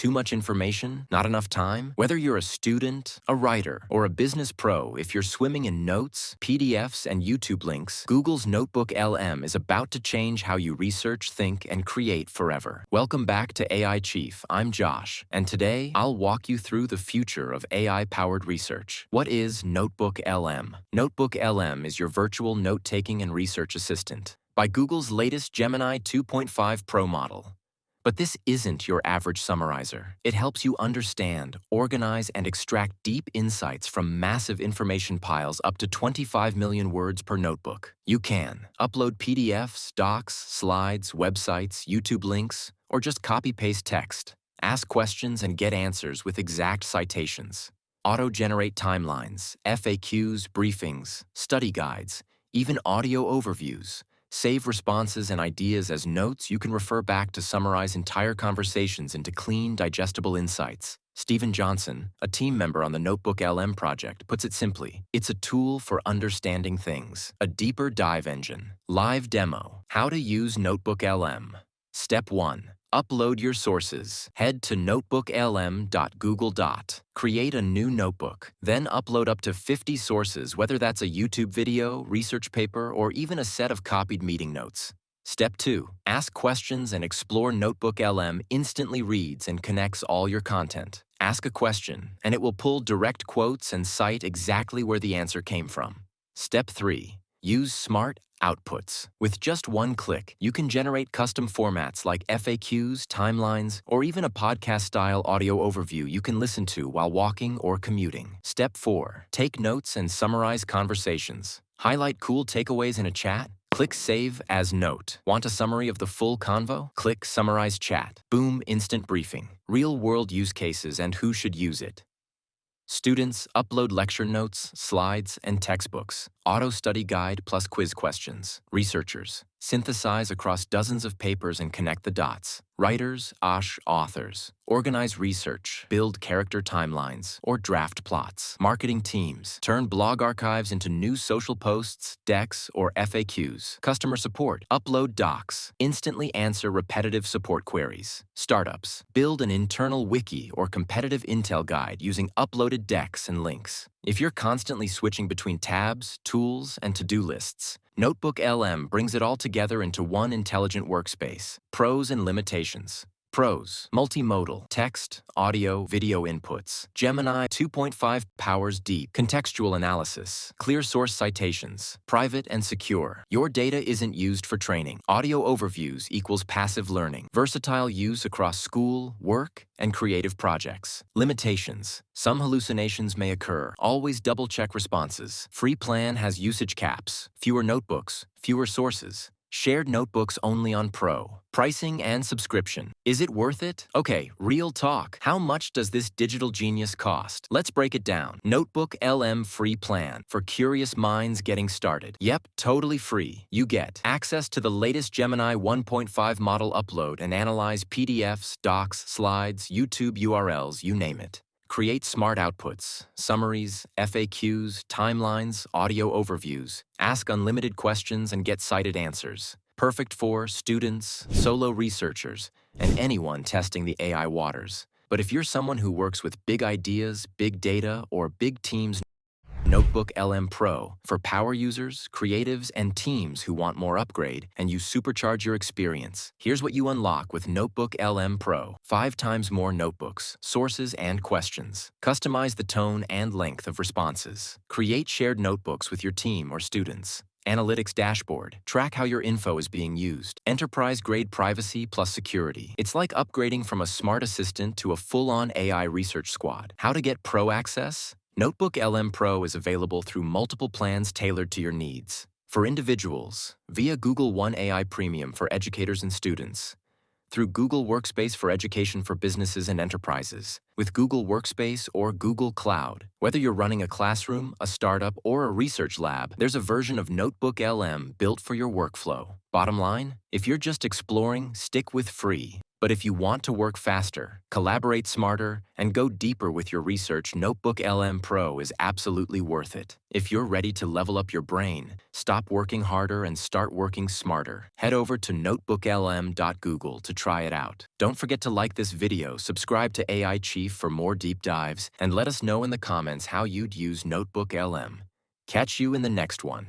Too much information? Not enough time? Whether you're a student, a writer, or a business pro, if you're swimming in notes, PDFs, and YouTube links, Google's NotebookLM is about to change how you research, think, and create forever. Welcome back to AIChief. I'm Josh, and today I'll walk you through the future of AI-powered research. What is NotebookLM? NotebookLM is your virtual note-taking and research assistant by Google's latest Gemini 2.5 Pro model. But this isn't your average summarizer. It helps you understand, organize, and extract deep insights from massive information piles up to 25 million words per notebook. You can upload PDFs, docs, slides, websites, YouTube links, or just copy-paste text. Ask questions and get answers with exact citations. Auto-generate timelines, FAQs, briefings, study guides, even audio overviews. Save responses and ideas as notes you can refer back to summarize entire conversations into clean, digestible insights. Stephen Johnson, a team member on the NotebookLM project, puts it simply, it's a tool for understanding things, a deeper dive engine. Live demo, how to use NotebookLM. Step 1. Upload your sources. Head to notebooklm.google. Create a new notebook. Then upload up to 50 sources, whether that's a YouTube video, research paper, or even a set of copied meeting notes. Step 2. Ask questions and explore. NotebookLM instantly reads and connects all your content. Ask a question, and it will pull direct quotes and cite exactly where the answer came from. Step 3. Use smart outputs. With just one click, you can generate custom formats like FAQs, timelines, or even a podcast-style audio overview you can listen to while walking or commuting. Step 4. Take notes and summarize conversations. Highlight cool takeaways in a chat? Click Save as Note. Want a summary of the full convo? Click Summarize Chat. Boom, instant briefing. Real-world use cases and who should use it. Students upload lecture notes, slides, and textbooks. Auto-study guide plus quiz questions. Researchers synthesize across dozens of papers and connect the dots. Writers, authors, organize research, build character timelines, or draft plots. Marketing teams turn blog archives into new social posts, decks, or FAQs. Customer support upload docs, instantly answer repetitive support queries. Startups build an internal wiki or competitive intel guide using uploaded decks and links. If you're constantly switching between tabs, tools, and to-do lists, NotebookLM brings it all together into one intelligent workspace. Pros and limitations. Pros: multimodal, text, audio, video inputs. Gemini 2.5 powers deep, contextual analysis, clear source citations, private and secure. Your data isn't used for training. Audio overviews equals passive learning. Versatile use across school, work, and creative projects. Limitations: some hallucinations may occur. Always double-check responses. Free plan has usage caps. Fewer notebooks, fewer sources. Shared notebooks only on Pro. Pricing and subscription. Is it worth it? Okay, real talk. How much does this digital genius cost? Let's break it down. NotebookLM free plan for curious minds getting started. Yep, totally free. You get access to the latest Gemini 1.5 model, upload and analyze PDFs, docs, slides, YouTube URLs, you name it. Create smart outputs, summaries, FAQs, timelines, audio overviews. Ask unlimited questions and get cited answers. Perfect for students, solo researchers, and anyone testing the AI waters. But if you're someone who works with big ideas, big data, or big teams, NotebookLM Pro for power users, creatives, and teams who want more upgrade and you supercharge your experience. Here's what you unlock with NotebookLM Pro. 5 times more notebooks, sources, and questions. Customize the tone and length of responses. Create shared notebooks with your team or students. Analytics dashboard. Track how your info is being used. Enterprise-grade privacy plus security. It's like upgrading from a smart assistant to a full-on AI research squad. How to get Pro access? NotebookLM Pro is available through multiple plans tailored to your needs. For individuals, via Google One AI Premium for educators and students. Through Google Workspace for education for businesses and enterprises. With Google Workspace or Google Cloud. Whether you're running a classroom, a startup, or a research lab, there's a version of NotebookLM built for your workflow. Bottom line, if you're just exploring, stick with free. But if you want to work faster, collaborate smarter, and go deeper with your research, NotebookLM Pro is absolutely worth it. If you're ready to level up your brain, stop working harder and start working smarter, head over to notebooklm.google to try it out. Don't forget to like this video, subscribe to AIChief for more deep dives, and let us know in the comments how you'd use NotebookLM. Catch you in the next one.